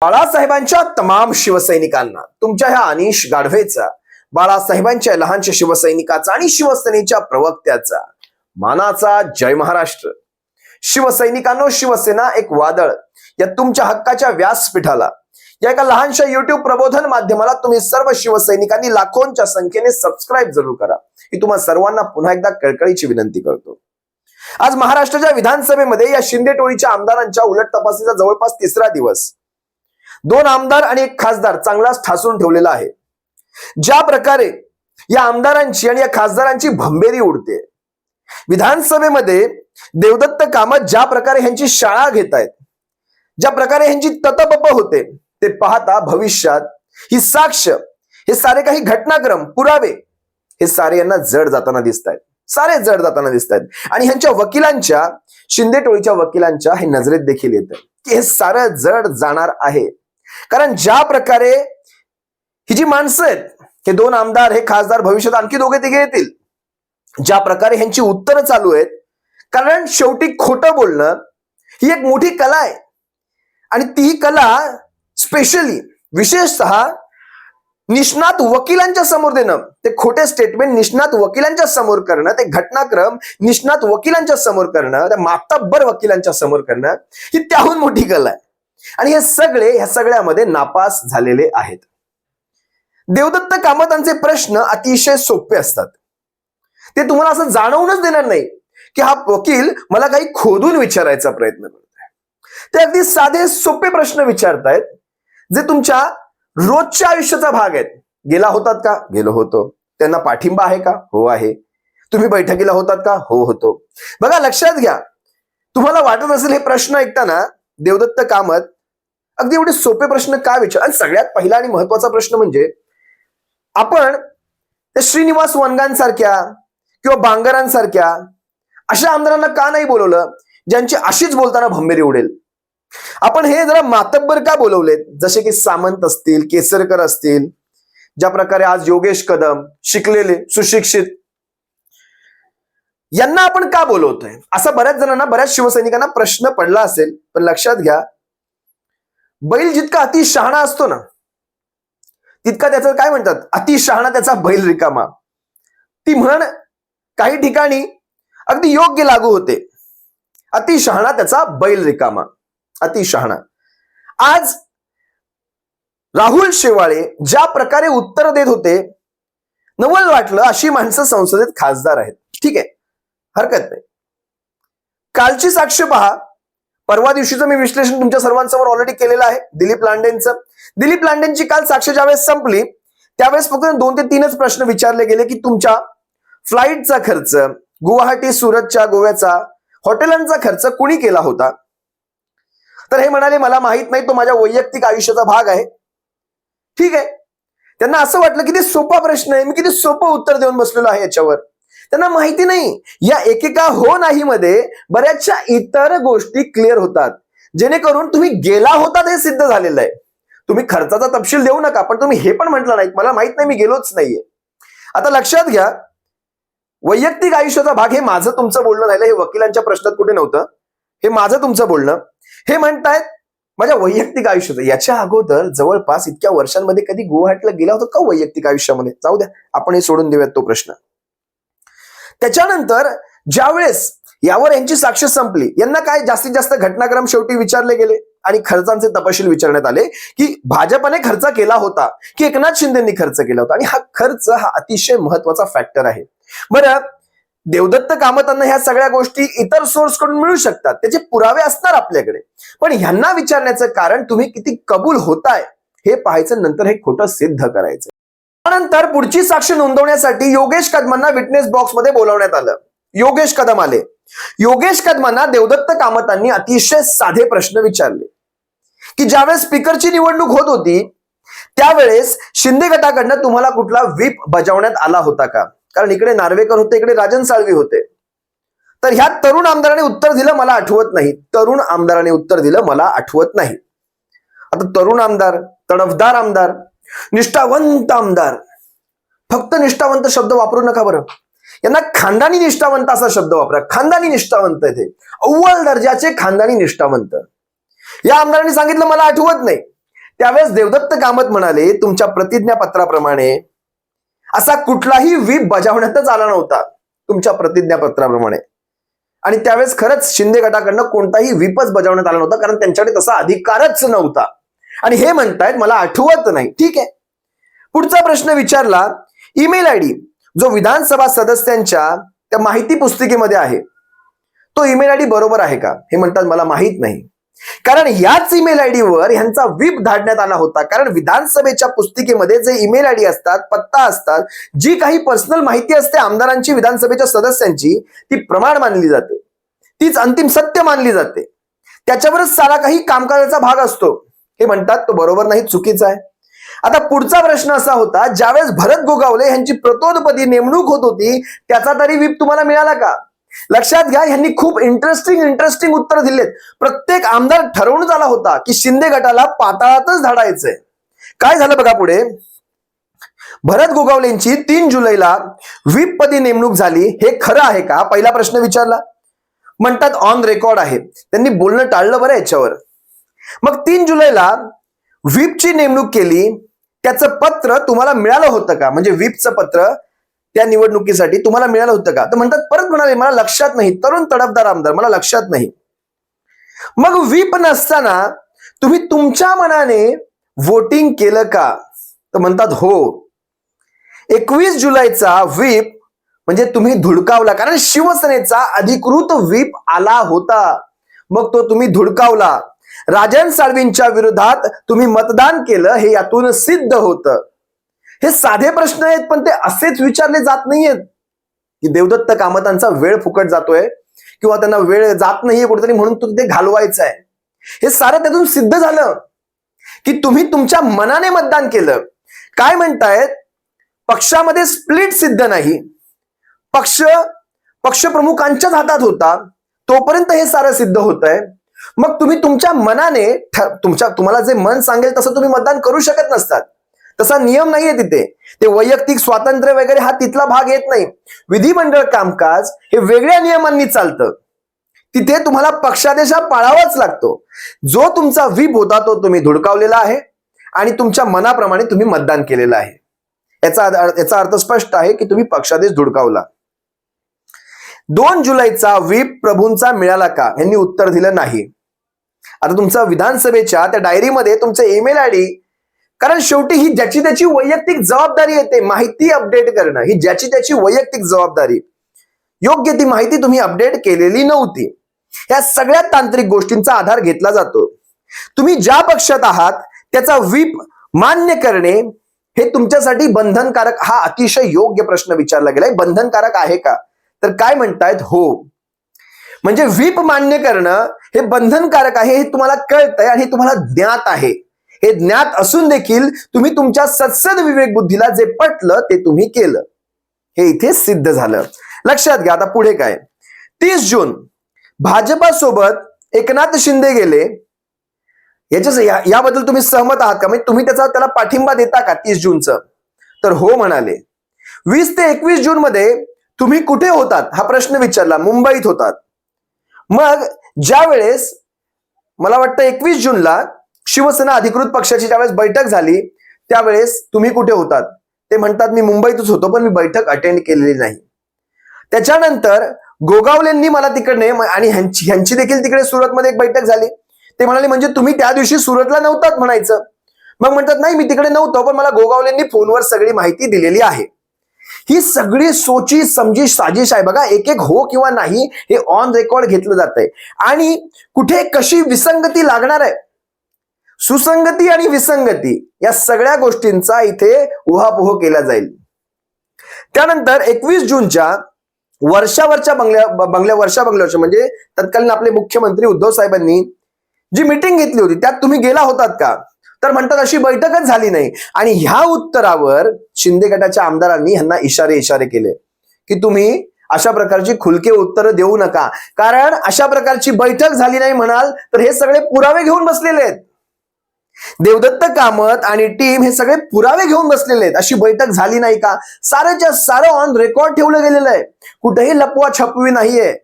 बाळासाहेबांच्या तमाम शिवसैनिकांना तुमच्या ह्या अनिश गाढवेचा, बाळासाहेबांच्या लहानशा शिवसैनिकाचा आणि शिवसेनेच्या प्रवक्त्याचा मानाचा जय महाराष्ट्र. शिवसैनिकांनो, शिवसेना एक वादळ या तुमच्या हक्काच्या व्यासपीठाला, या एका लहानशा युट्यूब प्रबोधन माध्यमाला तुम्ही सर्व शिवसैनिकांनी लाखोंच्या संख्येने सबस्क्राईब जरूर करा, ही तुम्हा सर्वांना पुन्हा एकदा कळकळीची विनंती करतो. आज महाराष्ट्राच्या विधानसभेमध्ये या शिंदे टोळीच्या आमदारांच्या उलट तपासणीचा जवळपास तिसरा दिवस. 2 आमदार आणि 1 खासदार चांगलाच ठासून ठेवलेला आहे. ज्या प्रकारे या आमदारांची आणि या खासदारांची भंबेरी उडते, विधानसभेमध्ये देवदत्त कामत ज्या प्रकारे ह्यांची शाळा घेतायत, ज्या प्रकारे ह्यांची ततपप होते, ते पाहता भविष्यात ही साक्ष, हे सारे काही घटनाक्रम, पुरावे हे सारे यांना जड जाताना दिसत आहेत, सारे जड जाताना दिसत आहेत. आणि ह्यांच्या वकिलांच्या, शिंदे टोळीच्या वकिलांच्या हे नजरेत देखील येतं की हे सारं जड जाणार आहे. कारण ज्या प्रकारे ही जी माणसं आहेत, हे 2 आमदार, हे खासदार, भविष्यात आणखी 2-3 येतील, ज्या प्रकारे ह्यांची उत्तरं चालू आहेत, कारण शेवटी खोटं बोलणं ही एक मोठी कला आहे. आणि ती कला स्पेशली, विशेषतः निष्णात वकिलांच्या समोर देणं, ते खोटे स्टेटमेंट निष्णात वकिलांच्या समोर करणं, ते घटनाक्रम निष्णात वकिलांच्या समोर करणं, त्या मातब्बर वकिलांच्या समोर करणं, ही त्याहून मोठी कला आहे. आणि हे सगळे ह्या सगळ्यामध्ये नापास झालेले आहेत. देवदत्त कामतांचे प्रश्न अतिशय सोपे असतात. ते तुम्हाला असं जाणवूनच देणार नाही की हा वकील मला काही खोदून विचारायचा प्रयत्न करतोय. ते अगदी साधे सोपे प्रश्न विचारतायत, जे तुमच्या रोजच्या आयुष्याचा भाग आहेत. गेला होतात का? गेलो होतो. त्यांना पाठिंबा आहे का? हो आहे. तुम्ही बैठकीला होतात का? हो होतो. बघा, लक्षात घ्या, तुम्हाला वाटत असेल हे प्रश्न ऐकताना देवदत्त कामत अगदी एवढे सोपे प्रश्न का विचार. आणि सगळ्यात पहिला आणि महत्वाचा प्रश्न म्हणजे, आपण त्या श्रीनिवास वनगांसारख्या किंवा बांगरांसारख्या अशा आमदारांना का नाही बोलवलं, ज्यांची अशीच बोलताना भंबेरी उडेल. आपण हे जरा मातब्बर का बोलवलेत, जसे की सामंत असतील, केसरकर असतील, ज्या प्रकारे आज योगेश कदम, शिकलेले, सुशिक्षित, यांना आपण का बोलवतोय, असा बऱ्याच जणांना, बऱ्याच शिवसैनिकांना प्रश्न पडला असेल. पण लक्षात घ्या, बैल जितका अति शहाणा असतो ना, तितका त्याचं काय म्हणतात, अति शहाणा त्याचा बैल रिकामा. ती म्हण काही ठिकाणी अगदी योग्य लागू होते. अति शहाणा त्याचा बैल रिकामा, अति शहाणा. आज राहुल शेवाळे ज्या प्रकारे उत्तर देत होते, नवल वाटलं अशी माणसं संसदेत खासदार आहेत. ठीक आहे, हरकत नाही. कालची साक्ष पहा. परवा दिवशीचं मी विश्लेषण तुमच्या सर्वांसमोर ऑलरेडी केलेलं आहे, दिलीप लांडेंचं. दिलीप लांडेंची काल साक्ष ज्यावेळेस संपली, त्यावेळेस फक्त 2 ते 3च प्रश्न विचारले गेले की तुमच्या फ्लाईटचा खर्च, गुवाहाटी, सुरतच्या, गोव्याचा, हॉटेलांचा खर्च कुणी केला होता? तर हे म्हणाले, मला माहित नाही, तो माझ्या वैयक्तिक आयुष्याचा भाग आहे. ठीक आहे. त्यांना असं वाटलं की ते सोपा प्रश्न आहे, मी किती सोपं उत्तर देऊन बसलेलो आहे याच्यावर. त्यांना माहिती नाही, या एकेका हो नाही मध्ये बऱ्याचशा इतर गोष्टी क्लिअर होतात, जेणेकरून तुम्ही गेला होतात हे सिद्ध झालेलं आहे. तुम्ही खर्चाचा तपशील देऊ नका, पण तुम्ही हे पण म्हटलं नाही, मला माहित नाही, मी गेलोच नाहीये. आता लक्षात घ्या, वैयक्तिक आयुष्याचा भाग हे माझं तुमचं बोलणं राहिलं, हे वकिलांच्या प्रश्नात कुठे नव्हतं, हे माझं तुमचं बोलणं. हे म्हणतायत माझ्या वैयक्तिक आयुष्याचं. याच्या अगोदर जवळपास इतक्या वर्षांमध्ये कधी गुवाहाटीला गेला होता का वैयक्तिक आयुष्यामध्ये? जाऊ द्या, आपण हे सोडून देऊयात तो प्रश्न. त्याच्यानंतर ज्यावेळेस यावर यांची साक्ष संपली, यांना काय जास्तीत जास्त घटनाक्रम शेवटी विचारले गेले आणि खर्चांचे तपशील विचारण्यात आले की भाजपने खर्च केला होता की एकनाथ शिंदेंनी खर्च केला होता. आणि हा खर्च हा अतिशय महत्वाचा फॅक्टर आहे. बरं, देवदत्त कामतांना ह्या सगळ्या गोष्टी इतर सोर्स कडून मिळू शकतात, त्याचे पुरावे असणार आपल्याकडे. पण ह्यांना विचारण्याचं कारण तुम्ही किती कबूल होताय हे पाहायचं, नंतर हे खोटं सिद्ध करायचं. त्यानंतर पुढची साक्ष नोंदवण्यासाठी योगेश कदमांना विटनेस बॉक्स मध्ये बोलावण्यात आलं. योगेश कदम आले. योगेश कदमांना देवदत्त कामतांनी अतिशय साधे प्रश्न विचारले की ज्यावेळेस स्पीकरची निवडणूक होत होती, त्यावेळेस शिंदे गटाकडनं तुम्हाला कुठला व्हीप बजावण्यात आला होता का? कारण इकडे नार्वेकर होते, इकडे राजन साळवी होते. तर ह्या तरुण आमदाराने उत्तर दिलं, मला आठवत नाही. तरुण आमदाराने उत्तर दिलं, मला आठवत नाही. आता तरुण आमदार, तडफदार आमदार, निष्ठावंत आमदार, फक्त निष्ठावंत शब्द वापरू नका बरं. यांना खानदानी निष्ठावंत असा शब्द वापरा. खानदानी निष्ठावंत आहे, अव्वल दर्जाचे खानदानी निष्ठावंत. या आमदारांनी सांगितलं मला आठवत नाही. त्यावेळेस देवदत्त कामत म्हणाले, तुमच्या प्रतिज्ञापत्राप्रमाणे असा कुठलाही व्हीप बजावण्यातच आला नव्हता तुमच्या प्रतिज्ञापत्राप्रमाणे. आणि त्यावेळेस खरंच शिंदे गटाकडनं कोणताही व्हीपच बजावण्यात आला नव्हता, कारण त्यांच्याकडे तसा अधिकारच नव्हता. आणि हे म्हणतायत मला आठवत नाही. ठीक आहे, पुढचा प्रश्न विचारला, ईमेल आयडी जो विधानसभा सदस्यांच्या त्या माहिती पुस्तिकेमध्ये आहे तो ईमेल आयडी बरोबर आहे का? हे म्हणतात मला माहित नाही, कारण याच ईमेल आयडी वर ह्यांचा व्हीप धाडण्यात आला होता. कारण विधानसभेच्या पुस्तिकेमध्ये जे ईमेल आयडी असतात, पत्ता असतात, जी काही पर्सनल माहिती असते आमदारांची, विधानसभेच्या सदस्यांची, ती प्रमाण मानली जाते, तीच अंतिम सत्य मानली जाते, त्याच्यावरच सारा काही कामकाजाचा भाग असतो. हे म्हणतात तो बरोबर नाही, चुकीचा आहे. आता पुढचा प्रश्न असा होता, ज्यावेळेस भरत गोगावले यांची प्रतोदपदी नेमणूक होत होती त्याचा तरी व्हीप तुम्हाला मिळाला का? लक्षात घ्या, यांनी खूप इंटरेस्टिंग उत्तर दिलेत. प्रत्येक आमदार ठरवून झाला होता की शिंदे गटाला पाताळातच धाडायचंय. काय झालं बघा पुढे, भरत गोगावलेंची 3 जुलैला व्हीप पदी नेमणूक झाली, हे खरं आहे का? पहिला प्रश्न विचारला. म्हणतात ऑन रेकॉर्ड आहे, त्यांनी बोलणं टाळलं बरं याच्यावर. मग 3 जुलैला व्हीपची नेमणूक केली, त्याचं पत्र तुम्हाला मिळालं होतं का? म्हणजे व्हीपचं पत्र त्या निवडणुकीसाठी तुम्हाला मिळालं होतं का? तर म्हणतात, परत म्हणाले मला लक्षात नाही, तरुण तडफदार आमदार, मला लक्षात नाही. मग व्हीप नसताना तुम्ही तुमच्या मनाने वोटिंग केलं का? तर म्हणतात हो. 21 जुलैचा व्हीप म्हणजे तुम्ही धुडकावला, कारण शिवसेनेचा अधिकृत व्हीप आला होता, मग तो तुम्ही धुडकावला. राजन साळवींच्या विरोधात तुम्ही मतदान केलं, हे यातून सिद्ध होतं. हे साधे प्रश्न आहेत, पण ते असेच विचारले जात नाहीयेत की देवदत्त कामतांचा वेळ फुकट जातोय किंवा त्यांना वेळ जात नाहीये कुठेतरी म्हणून तो ते घालवायचं आहे. हे सारं त्यातून सिद्ध झालं की तुम्ही तुमच्या मनाने मतदान केलं. काय म्हणतायत, पक्षामध्ये स्प्लिट सिद्ध नाही, पक्ष प्रमुखांच्याच हातात होता, तोपर्यंत हे सारं सिद्ध होत आहे. मग तुम्ही तुमच्या मनाने तुम्हाला जे मन सांगेल तसं तुम्ही मतदान करू शकत नसतात. तसा नियम नाहीये तिथे. ते वैयक्तिक स्वातंत्र्य वगैरे हा तिथला भाग येत नाही. विधिमंडळ कामकाज हे वेगळ्या नियमांनी चालतं. तिथे तुम्हाला पक्षादेश पाळावाच लागतो. जो तुमचा व्हीप होता तो तुम्ही धुडकावलेला आहे आणि तुमच्या मनाप्रमाणे तुम्ही मतदान केलेलं आहे. याचा अर्थ स्पष्ट आहे की तुम्ही पक्षादेश धुडकावला. 2 जुलैचा व्हीप प्रभूंचा मिळाला का? यांनी उत्तर दिलं नाही. आता तुमचा विधानसभेच्या त्या डायरीमध्ये तुमचे ईमेल आयडी, कारण शेवटी ही ज्याची त्याची वैयक्तिक जबाबदारी येते, माहिती अपडेट करणं ही ज्याची त्याची वैयक्तिक जबाबदारी. योग्य ती माहिती तुम्ही अपडेट केलेली नव्हती. या सगळ्या तांत्रिक गोष्टींचा आधार घेतला जातो. तुम्ही ज्या पक्षात आहात त्याचा व्हीप मान्य करणे हे तुमच्यासाठी बंधनकारक, हा अतिशय योग्य प्रश्न विचारला गेलाय. बंधनकारक आहे का? तर काय म्हणतायत, हो. म्हणजे व्हीप मान्य करणं हे बंधनकारक आहे, हे तुम्हाला कळतंय आणि हे तुम्हाला ज्ञात आहे. हे ज्ञात असून देखील तुम्ही तुमच्या सत्सद विवेक बुद्धीला जे पटलं ते तुम्ही केलं, हे इथे सिद्ध झालं. लक्षात घ्या. आता पुढे काय, 30 जून भाजपासोबत एकनाथ शिंदे गेले, याबद्दल तुम्ही सहमत आहात का? म्हणजे तुम्ही त्याला पाठिंबा देता का 30 जूनचं? तर हो म्हणाले. 20 ते 21 जून मध्ये तुम्ही कुठे होतात हा प्रश्न विचारला. मुंबईत होतात. मग ज्या वेळेस मला वाटतं 21 जूनला शिवसेना अधिकृत पक्षाची ज्यावेळेस बैठक झाली त्यावेळेस तुम्ही कुठे होतात? ते म्हणतात मी मुंबईतच होतो, पण मी बैठक अटेंड केलेली नाही. त्याच्यानंतर गोगावलेंनी मला तिकडे आणि ह्यांची देखील तिकडे सुरतमध्ये एक बैठक झाली. ते म्हणाले म्हणजे तुम्ही त्या दिवशी सुरतला नव्हतात म्हणायचं. मग म्हणतात नाही मी तिकडे नव्हतो, पण मला गोगावलेंनी फोनवर सगळी माहिती दिलेली आहे. ही सगळी सोची समजी साजिश आहे बघा. एक एक हो किंवा नाही हे ऑन रेकॉर्ड घेतलं जात आहे. आणि कुठे कशी विसंगती लागणार आहे, सुसंगती आणि विसंगती या सगळ्या गोष्टींचा इथे उहापोह केला जाईल. त्यानंतर 21 जूनच्या वर्षावरच्या बंगल्यावरच्या म्हणजे तत्कालीन आपले मुख्यमंत्री उद्धव साहेबांनी जी मीटिंग घेतली होती त्यात तुम्ही गेला होतात का? तर म्हणतात अशी बैठकच झाली नाही. आणि ह्या उत्तरावर शिंदे गटाच्या आमदारांनी ह्यांना इशारे केले की तुम्ही अशा प्रकारची खुलके उत्तर देऊ नका, कारण अशा प्रकारची बैठक झाली नाही म्हणाल तर हे सगळे पुरावे घेऊन बसलेले आहेत. देवदत्त कामत आणि टीम हे सगळे पुरावे घेऊन बसलेले आहेत. अशी बैठक झाली नाही का? सारंच्या सारं ऑन रेकॉर्ड ठेवलं गेलेलं आहे, कुठेही लपवा छपवी नाहीये.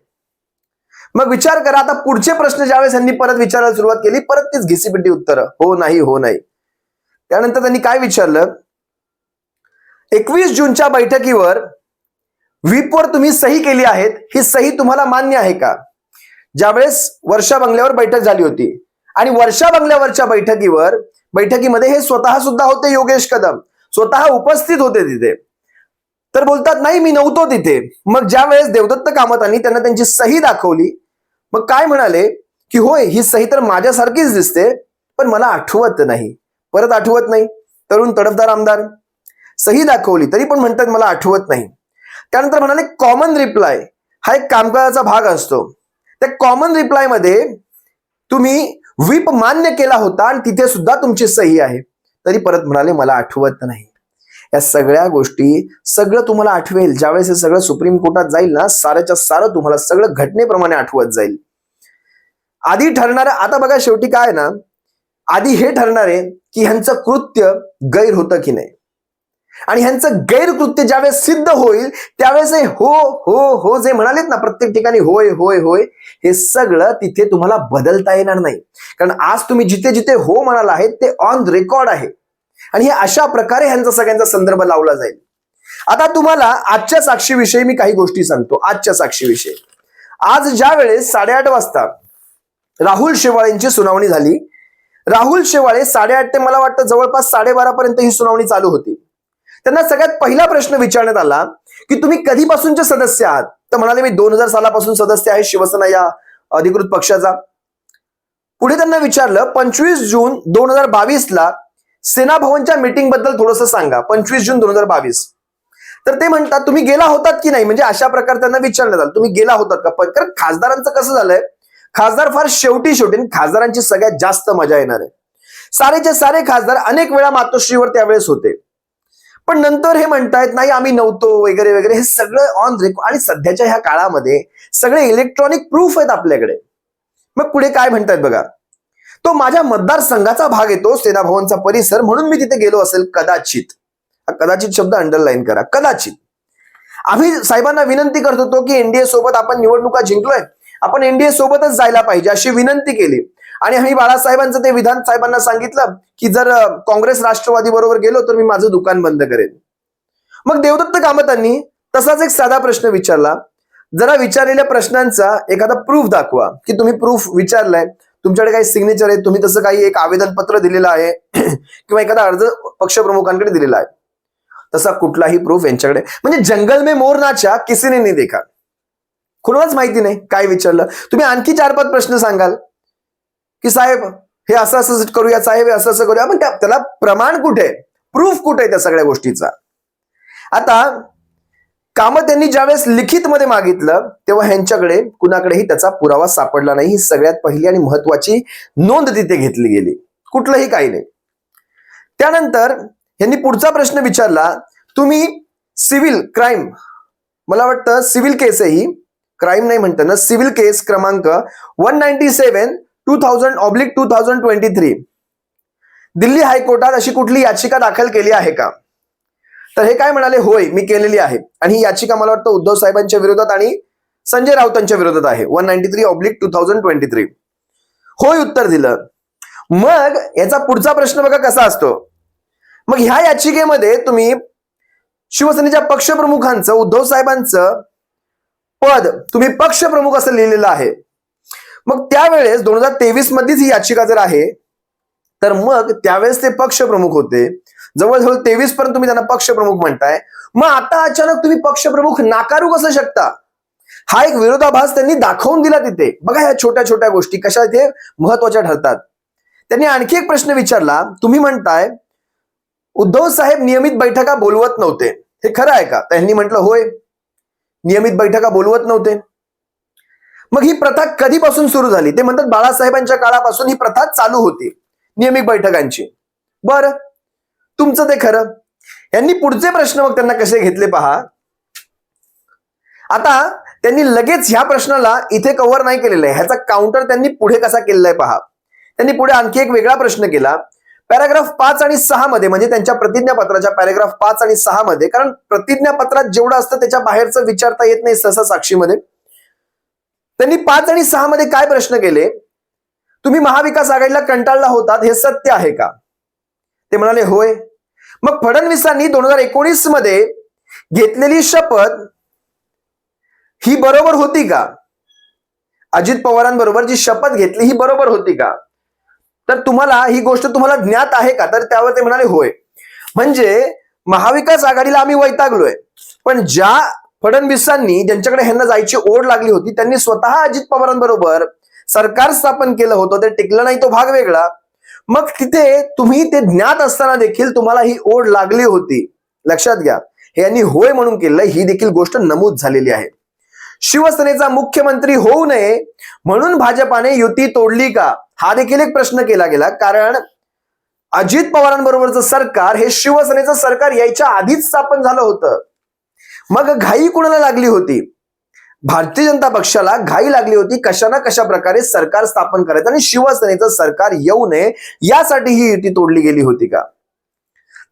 मग विचार करा, आता पुढचे प्रश्न ज्यावेळेस यांनी परत विचारायला सुरुवात केली, परत तीच घिसीपिटी उत्तर, हो नाही हो नाही. त्यानंतर त्यांनी काय विचारलं, 21 जूनच्या बैठकीवर व्हीपवर तुम्ही सही केली आहेत, ही सही तुम्हाला मान्य आहे का? ज्यावेळेस वर्षा बंगल्यावर बैठक झाली होती आणि वर्षा बंगल्यावरच्या बैठकीमध्ये हे स्वतः सुद्धा होते, योगेश कदम स्वतः उपस्थित होते तिथे. तर बोलतात नाही मी नव्हतो तिथे. मग ज्या वेळेस देवदत्त कामतांनी त्यांना त्यांची सही दाखवली, मग काय म्हणाले की होय ही सही तर माझ्यासारखीच दिसते, पण मला आठवत नाही. परत आठवत नाही. तरुण तडफदार आमदार सही दाखवली तरी पण म्हणतात मला आठवत नाही. त्यानंतर म्हणाले कॉमन रिप्लाय हा एक कामकाजाचा भाग असतो. त्या कॉमन रिप्लाय मध्ये तुम्ही व्हीप मान्य केला होता आणि तिथे सुद्धा तुमची सही आहे, तरी परत म्हणाले मला आठवत नाही. या सगळ्या गोष्टी सगळं तुम्हाला आठवेल ज्यावेळेस हे सगळं सुप्रीम कोर्टात जाईल ना, सारंच्या सारं तुम्हाला सगळं घटनेप्रमाणे आठवत जाईल. आधी ठरणार, आता बघा शेवटी काय ना, आधी हे ठरणार आहे की ह्यांचं कृत्य गैर होतं की नाही, आणि ह्यांचं गैरकृत्य ज्यावेळेस सिद्ध होईल त्यावेळेस हे हो हो हो जे म्हणालेत ना प्रत्येक ठिकाणी होय होय होय, हे सगळं तिथे तुम्हाला बदलता येणार नाही. कारण आज तुम्ही जिथे जिथे हो म्हणाला आहे ते ऑन रेकॉर्ड आहे आणि हे अशा प्रकारे ह्यांचा सगळ्यांचा संदर्भ लावला जाईल. आता तुम्हाला आजच्या साक्षीविषयी मी काही गोष्टी सांगतो. आजच्या साक्षीविषयी, आज ज्या वेळेस 8:30 वाजता राहुल शेवाळेंची सुनावणी झाली, राहुल शेवाळे 8:30 ते मला वाटतं जवळपास 12:30 पर्यंत ही सुनावणी चालू होती. त्यांना सगळ्यात पहिला प्रश्न विचारण्यात आला की तुम्ही कधीपासूनचे सदस्य आहात? तर म्हणाले मी 2000 सालापासून सदस्य आहे शिवसेना या अधिकृत पक्षाचा. पुढे त्यांना विचारलं 25 जून 2022 ला सेना भवनच्या मीटिंग बद्दल थोडंसं सांगा. 25 जून 2022. तर ते म्हणतात तुम्ही गेला होतात की नाही, म्हणजे अशा प्रकारे त्यांना विचारण्यात आलं तुम्ही गेला होतात का. कारण खासदारांचं कसं झालंय, खासदार फार शेवटी खासदारांची सगळ्यात जास्त मजा येणार आहे. सारेचे सारे खासदार अनेक वेळा मातोश्रीवर त्यावेळेस होते, पण नंतर हे म्हणतायत नाही आम्ही नव्हतो वगैरे वगैरे. हे सगळं ऑन रेकॉर्ड आणि सध्याच्या ह्या काळामध्ये सगळे इलेक्ट्रॉनिक प्रूफ आहेत आपल्याकडे. मग पुढे काय म्हणतायत बघा, तो माझ्या मतदारसंघाचा भाग येतो सेना भवनचा परिसर, म्हणून मी तिथे गेलो असेल कदाचित. कदाचित शब्द अंडरलाईन करा, कदाचित. आम्ही साहेबांना विनंती करत होतो की एनडीए सोबत आपण निवडणुका जिंकलोय, आपण एनडीए सोबतच जायला पाहिजे अशी विनंती केली. आणि आम्ही बाळासाहेबांचं ते विधान साहेबांना सांगितलं की जर काँग्रेस राष्ट्रवादी बरोबर गेलो तर मी माझं दुकान बंद करेन. मग देवदत्त कामतांनी तसाच एक साधा प्रश्न विचारला, जरा विचारलेल्या प्रश्नांचा एखादा प्रूफ दाखवा की तुम्ही प्रूफ विचारलाय, तुमच्याकडे काही सिग्नेचर आहे, तुम्ही तसं काही एक आवेदन पत्र दिलेलं आहे किंवा एखादा अर्ज पक्षप्रमुखांकडे दिलेला आहे. तसा कुठलाही प्रूफ यांच्याकडे, म्हणजे जंगल में मोर नाचा किसीने नहीं देखा, कुणालाच माहिती नाही काय विचारलं. तुम्ही आणखी 4-5 प्रश्न सांगाल की साहेब हे असं असं करूया, साहेब असं असं करूया, पण त्याला प्रमाण कुठे, प्रूफ कुठे त्या सगळ्या गोष्टीचा. आता कामत यांनी ज्यावेळेस लिखित मध्ये मागितलं तेव्हा ह्यांच्याकडे कुणाकडेही त्याचा पुरावा सापडला नाही. ही सगळ्यात पहिली आणि महत्वाची नोंद तिथे घेतली गेली, कुठलंही काही नाही. त्यानंतर यांनी पुढचा प्रश्न विचारला, तुम्ही सिव्हिल क्राईम, मला वाटतं सिव्हिल केस आहे ही, क्राईम नाही म्हणतं ना, सिव्हिल केस क्रमांक 197/2000/2023 दिल्ली हायकोर्टात अशी कुठली याचिका दाखल केली आहे का? तर हे काय म्हणाले, होय मी केलेली आहे. आणि ही याचिका मला वाटतं उद्धव साहेबांच्या विरोधात आणि संजय राऊतांच्या विरोधात आहे. 193/2023 होय उत्तर दिलं. मग याचा पुढचा प्रश्न बघा कसा असतो. मग ह्या याचिकेमध्ये तुम्ही शिवसेनेच्या पक्षप्रमुखांचं, उद्धव साहेबांचं पद तुम्ही पक्षप्रमुख असं लिहिलेलं आहे. मग त्यावेळेस 2023 मध्येच ही याचिका जर आहे तर मग त्यावेळेस ते पक्षप्रमुख होते, जवळजवळ 23 पर्यंत तुम्ही त्यांना पक्षप्रमुख म्हणताय. मग आता अचानक तुम्ही पक्षप्रमुख नाकारू कसं शकता? हा एक विरोधाभास त्यांनी दाखवून दिला तिथे. बघा ह्या छोट्या छोट्या गोष्टी कशा इथे महत्वाच्या ठरतात. त्यांनी आणखी एक प्रश्न विचारला, तुम्ही म्हणताय उद्धव साहेब नियमित बैठका बोलवत नव्हते, हे खरं आहे का? त्यांनी म्हटलं होय नियमित बैठका बोलवत नव्हते. मग ही प्रथा कधीपासून सुरू झाली? ते म्हणतात बाळासाहेबांच्या काळापासून ही प्रथा चालू होती नियमित बैठकांची. बरं तुमचं ते खरं. यांनी पुढचे प्रश्न मग त्यांना कसे घेतले पहा. आता त्यांनी लगेच ह्या प्रश्नाला इथे कव्हर नाही केलेलं आहे, ह्याचा काउंटर त्यांनी पुढे कसा केलेला आहे पहा. त्यांनी पुढे आणखी एक वेगळा प्रश्न केला पॅराग्राफ 5 आणि 6 मध्ये, म्हणजे त्यांच्या प्रतिज्ञापत्राच्या पॅराग्राफ 5 आणि 6 मध्ये. कारण प्रतिज्ञापत्रात जेवढं असतं त्याच्या बाहेरचं विचारता येत नाही सहसा साक्षीमध्ये. त्यांनी 5 आणि 6 मध्ये काय प्रश्न केले, तुम्ही महाविकास आघाडीला कंटाळला होतात हे सत्य आहे का? ते म्हणाले होय. मग फडणवीसांनी 2019 मध्ये घेतलेली शपथ ही बरोबर होती का? अजित पवारांबरोबर जी शपथ घेतली ही बरोबर होती का? तर तुम्हाला ही गोष्ट तुम्हाला ज्ञात आहे का? तर त्यावर ते म्हणाले होय. म्हणजे महाविकास आघाडीला आम्ही वैतागलोय, पण ज्या फडणवीसांनी ज्यांच्याकडे ह्यांना जायची ओढ लागली होती त्यांनी स्वतः अजित पवारांबरोबर सरकार स्थापन केलं होतं, ते टिकलं नाही तो भाग वेगळा. मग तिथे तुम्ही ते ज्ञात असताना देखील तुम्हाला ही ओढ लागली होती. लक्षात घ्या, हे यांनी होय म्हणून केलं, ही देखील गोष्ट नमूद झालेली आहे. शिवसेनेचा मुख्यमंत्री होऊ नये म्हणून भाजपाने युती तोडली का, हा देखील एक प्रश्न केला गेला. कारण अजित पवारांबरोबरचं सरकार हे शिवसेनेचं सरकार यायच्या आधीच स्थापन झालं होतं. मग घाई कुणाला लागली होती? भारतीय जनता पक्षाला घाई लागली होती कशा ना कशा प्रकारे सरकार स्थापन करायचं आणि शिवसेनेचं सरकार येऊ नये यासाठी ही युती तोडली गेली होती का?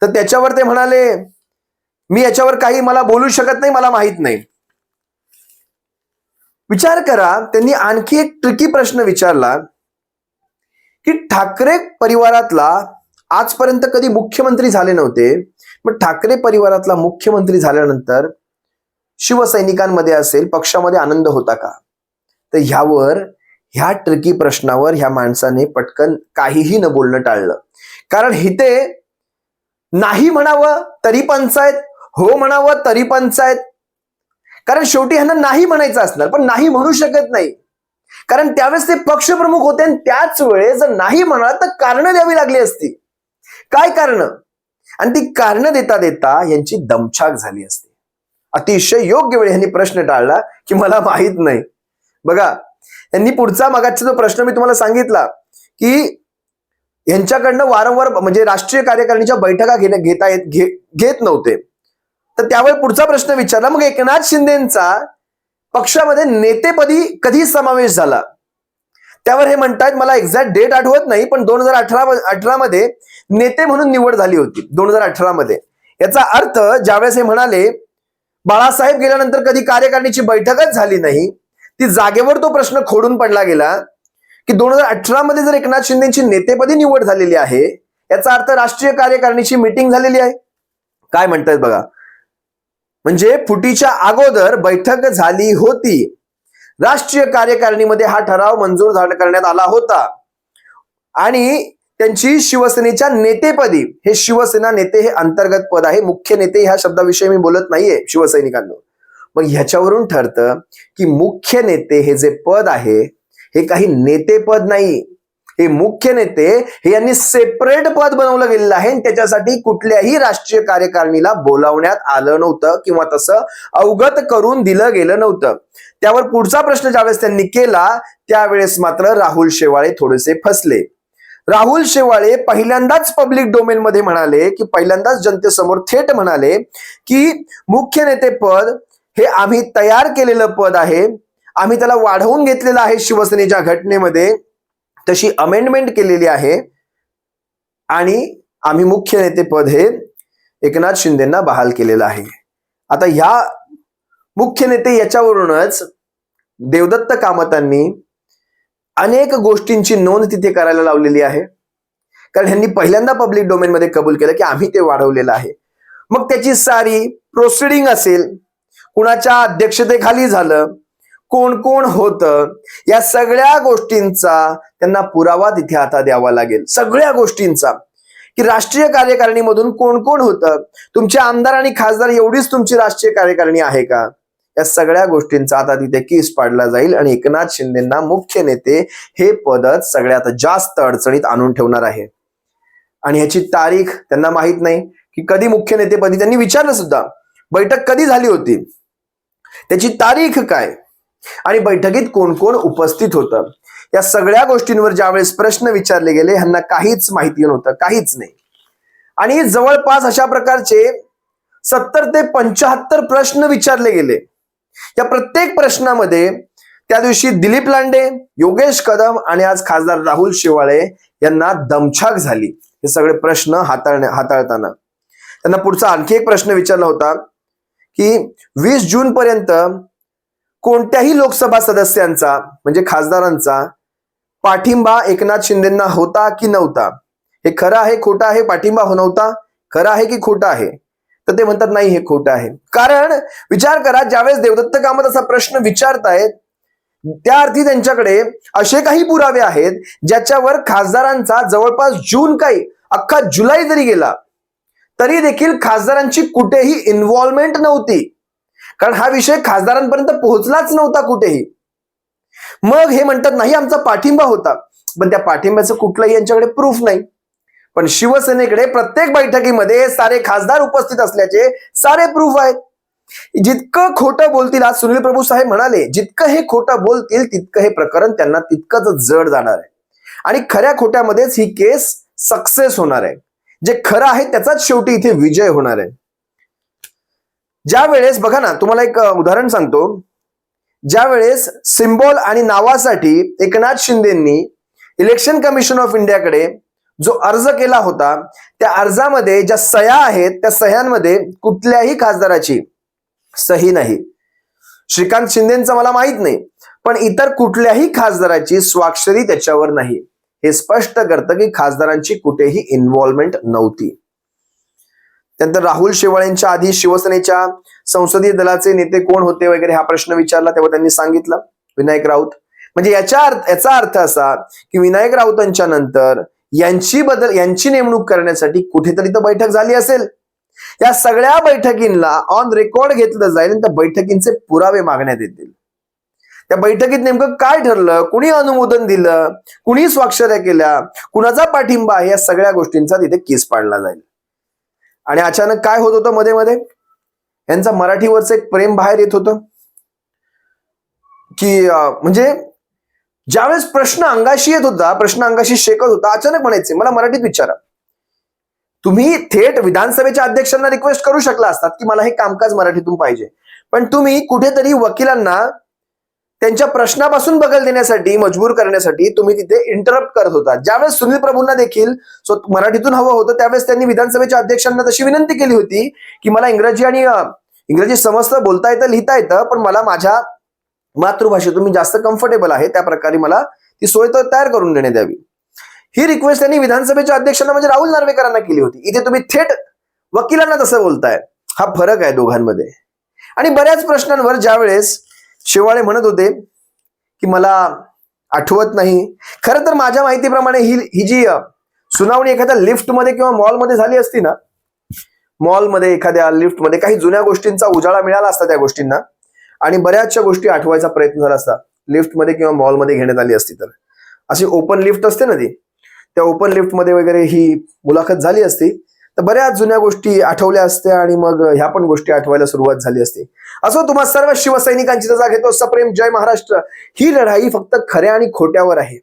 तर त्याच्यावर ते म्हणाले मी याच्यावर काही मला बोलू शकत नाही, मला माहित नाही. विचार करा, त्यांनी आणखी एक ट्रिकी प्रश्न विचारला की ठाकरे परिवारातला आजपर्यंत कधी मुख्यमंत्री झाले नव्हते, मग ठाकरे परिवारातला मुख्यमंत्री झाल्यानंतर शिवसैनिकांमध्ये असेल पक्षामध्ये आनंद होता का? तर ह्या ट्रिकी प्रश्नावर ह्या माणसाने पटकन काहीही न बोलणं टाळलं. कारण इथे नाही म्हणावं तरी पंचायत, हो म्हणावं तरी पंचायत. कारण शेवटी ह्यांना नाही म्हणायचं असणार, पण नाही म्हणू शकत नाही. कारण त्यावेळेस ते पक्षप्रमुख होते आणि त्याच वेळेस जर नाही म्हणाल तर कारण द्यावी लागली असती. काय कारण? आणि ती कारण देता देता यांची दमछाक झाली असते. अतिशय योग्य वेळी यांनी प्रश्न टाळला की मला माहित नाही. बघा, यांनी पुढचा मागाचा जो प्रश्न मी तुम्हाला सांगितला की यांच्याकडनं वारंवार म्हणजे राष्ट्रीय कार्यकारिणीच्या बैठका घेत नव्हते, तर त्यावर पुढचा प्रश्न विचारला मग एकनाथ शिंदेचा पक्षामध्ये नेतेपदी कधी समावेश झाला? त्यावर हे म्हणतात मला एक्झॅक्ट डेट आठवत नाही, पण 2018 मध्ये नेते म्हणून निवड झाली होती 2018 मध्ये. याचा अर्थ ज्यावेळेस हे म्हणाले बाळासाहेब गेल्यानंतर कधी कार्यकारिणीची बैठकच झाली नाही, ती जागेवर तो प्रश्न खोडून पडला गेला की 2018 मध्ये जर एकनाथ शिंदेची नेतेपदी निवड झालेली आहे याचा अर्थ राष्ट्रीय कार्यकारिणीची मीटिंग झालेली आहे. काय म्हणतात बघा, म्हणजे फुटीच्या अगोदर बैठक झाली होती, राष्ट्रीय कार्यकारिणीमध्ये हा ठराव मंजूर करण्यात आला होता आणि त्यांची शिवसेनेच्या नेतेपदी, हे शिवसेना नेते हे अंतर्गत पद आहे, मुख्य नेते ह्या शब्दाविषयी मी बोलत नाहीये शिवसैनिकांना. मग ह्याच्यावरून ठरतं की मुख्य नेते हे जे पद आहे हे काही नेते पद नाही, हे मुख्य नेते हे यांनी सेपरेट पद बनवलं गेलेलं आहे. त्याच्यासाठी कुठल्याही राष्ट्रीय कार्यकारिणीला बोलावण्यात आलं नव्हतं किंवा तसं अवगत करून दिलं गेलं नव्हतं. त्यावर पुढचा प्रश्न ज्यावेळेस त्यांनी केला त्यावेळेस मात्र राहुल शेवाळे थोडेसे फसले. राहुल शेवाळे पहिल्यांदाच पब्लिक डोमेन मध्ये म्हणाले की पहिल्यांदाच जनतेसमोर थेट म्हणाले की मुख्य नेते पद हे आम्ही तयार केलेलं पद आहे, आम्ही त्याला वाढवून घेतलेलं आहे, शिवसेनेच्या घटनेमध्ये तशी अमेंडमेंट केलेली आहे आणि आम्ही मुख्य नेते पद हे एकनाथ शिंदेंना बहाल केलेलं आहे. आता ह्या मुख्य नेते याच्यावरूनच देवदत्त कामतांनी अनेक गोष्टींची नोंद तिथे करायला लावलेली आहे. कारण ह्यांनी पहिल्यांदा पब्लिक डोमेन मध्ये कबूल केलं की आम्ही ते वाढवलेलं आहे. मग त्याची सारी प्रोसिडिंग असेल, कुणाच्या अध्यक्षतेखाली झालं, कोण कोण होतं, या सगळ्या गोष्टींचा त्यांना पुरावा तिथे आता द्यावा लागेल. सगळ्या गोष्टींचा की राष्ट्रीय कार्यकारिणीमधून कोण कोण होतं, तुमचे आमदार आणि खासदार एवढीच तुमची राष्ट्रीय कार्यकारिणी आहे का, या सगळ्या गोष्टींचा आता तिथे केस पाडला जाईल आणि एकनाथ शिंदेंना मुख्य नेते हे पदच सगळ्यात जास्त अडचणीत आणून ठेवणार आहे. आणि ह्याची तारीख त्यांना माहित नाही की कधी मुख्य नेतेपदी, त्यांनी विचारलं सुद्धा बैठक कधी झाली होती, त्याची तारीख काय आणि बैठकीत कोण कोण उपस्थित होतं, या सगळ्या गोष्टींवर ज्यावेळेस प्रश्न विचारले गेले ह्यांना काहीच माहिती नव्हतं, काहीच नाही. आणि जवळपास अशा प्रकारचे 70 ते 75 प्रश्न विचारले गेले. या प्रत्येक प्रश्नामध्ये त्या दिवशी दिलीप लांडे, योगेश कदम आणि आज खासदार राहुल शेवाळे यांना दमछाक झाली हे सगळे प्रश्न हाताळताना. त्यांना पुढचा आणखी एक प्रश्न विचारला होता की 20 जून पर्यंत कोणत्याही लोकसभा सदस्यांचा म्हणजे खासदारांचा पाठिंबा एकनाथ शिंदेंना होता की नव्हता, हे खरं आहे खोटं आहे, पाठिंबा हो नव्हता, खरं आहे की खोटं आहे? तर ते म्हणतात नाही, हे खोटं आहे. कारण विचार करा, ज्यावेळेस देवदत्त कामत असा प्रश्न विचारतायत त्या अर्थी त्यांच्याकडे असे काही पुरावे आहेत ज्याच्यावर खासदारांचा जवळपास जून काही अख्खा जुलै जरी गेला तरी देखील खासदारांची कुठेही इन्व्हॉल्वमेंट नव्हती, कारण हा विषय खासदारांपर्यंत पोहोचलाच नव्हता कुठेही. मग हे म्हणतात नाही, आमचा पाठिंबा होता, पण त्या पाठिंब्याचं कुठलंही यांच्याकडे प्रूफ नाही. पण शिवसेनेकडे प्रत्येक बैठकीमध्ये सारे खासदार उपस्थित असल्याचे सारे प्रूफ आहेत. जितकं खोटं बोलतील, आज सुनील प्रभू साहेब म्हणाले, जितकं हे खोटं बोलतील तितकं हे प्रकरण त्यांना तितकंच जड जाणार आहे आणि खऱ्या खोट्यामध्येच ही केस सक्सेस होणार आहे. जे खरं आहे त्याचाच शेवटी इथे विजय होणार आहे. ज्या वेळेस बघा ना, तुम्हाला एक उदाहरण सांगतो. ज्या वेळेस सिम्बॉल आणि नावासाठी एकनाथ शिंदेंनी इलेक्शन कमिशन ऑफ इंडियाकडे जो अर्ज केला होता, त्या अर्जामध्ये ज्या सह्या आहेत त्या सह्यांमध्ये कुठल्याही खासदाराची सही नाही. श्रीकांत शिंदेंचं मला माहित नाही, पण इतर कुठल्याही खासदाराची स्वाक्षरी त्याच्यावर नाही. हे स्पष्ट करतं की खासदारांची कुठेही इन्व्हॉल्वमेंट नव्हती. त्यानंतर राहुल शेवाळेंच्या आधी शिवसेनेच्या संसदीय दलाचे नेते कोण होते वगैरे हा प्रश्न विचारला, तेव्हा त्यांनी सांगितलं विनायक राऊत. म्हणजे याचा अर्थ असा की विनायक राऊतांच्या नंतर यांची नेमणूक करण्यासाठी कुठेतरी तर बैठक झाली असेल. या सगळ्या बैठकींना ऑन रेकॉर्ड घेतलं जाईल आणि त्या बैठकींचे पुरावे मागण्यात येतील. त्या बैठकीत नेमकं काय ठरलं, कुणी अनुमोदन दिलं, कुणी स्वाक्षऱ्या केल्या, कुणाचा पाठिंबा आहे, या सगळ्या गोष्टींचा तिथे केस पाडला जाईल. आणि अचानक काय होत होतं, मध्ये मध्ये यांचा मराठीवरचं एक प्रेम बाहेर येत होतं की म्हणजे ज्यावेळेस प्रश्न अंगाशी येत होता, प्रश्न अंगाशी शेकत होता, अचानक म्हणायचे मला मराठीत विचारा. तुम्ही थेट विधानसभेच्या अध्यक्षांना रिक्वेस्ट करू शकला असतात की मला हे कामकाज मराठीतून पाहिजे, पण तुम्ही कुठेतरी वकिलांना त्यांच्या प्रश्नापासून बगल देण्यासाठी, मजबूर करण्यासाठी तुम्ही तिथे इंटरप्ट करत होता. ज्यावेळेस सुनील प्रभूंना देखील मराठीतून हवं होतं त्यावेळेस त्यांनी विधानसभेच्या अध्यक्षांना तशी विनंती केली होती की मला इंग्रजी समजतं, बोलता येतं, लिहिता येतं, पण मला माझ्या मातृभाषेतून मी जास्त कम्फर्टेबल आहे, त्या प्रकारे मला ती सोय तयार करून देण्यात यावी. ही रिक्वेस्ट त्यांनी विधानसभेच्या अध्यक्षांना म्हणजे राहुल नार्वेकरांना केली होती. इथे तुम्ही थेट वकिलांना तसं बोलताय. हा फरक आहे दोघांमध्ये. आणि बऱ्याच प्रश्नांवर ज्यावेळेस शेवाळे म्हणत होते की मला आठवत नाही, खरं तर माझ्या माहितीप्रमाणे ही जी सुनावणी एखाद्या लिफ्टमध्ये किंवा मॉलमध्ये झाली असती ना, मॉलमध्ये एखाद्या लिफ्टमध्ये काही जुन्या गोष्टींचा उजाळा मिळाला असता त्या गोष्टींना आणि बऱ्याचशा गोष्टी आठवायचा प्रयत्न झाला असता, लिफ्टमध्ये किंवा मॉलमध्ये घेण्यात आली असती तर. अशी ओपन लिफ्ट असते ना ती, त्या ओपन लिफ्टमध्ये वगैरे ही मुलाखत झाली असती तर बऱ्याच जुन्या गोष्टी आठवल्या असत्या आणि मग ह्या पण गोष्टी आठवायला सुरुवात झाली असती. असो, तुम्हा सर्व शिवसैनिकांची रजा घेतो. सप्रेम जय महाराष्ट्र. ही लढाई फक्त खऱ्या आणि खोट्यावर आहे.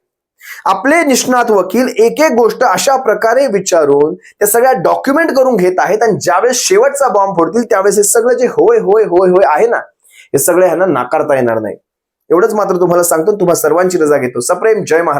आपले निष्णात वकील एक एक गोष्ट अशा प्रकारे विचारून त्या सगळ्या डॉक्युमेंट करून घेत आहेत आणि ज्यावेळेस शेवटचा बॉम्ब फोडतील त्यावेळेस हे सगळं जे होय होय होय होय आहे ना, हे सगळे ह्यांना नाकारता येणार नाही. एवढंच मात्र तुम्हाला सांगतो. तुम्हा सर्वांची रजा घेतो. सप्रेम जय महाराष्ट्र.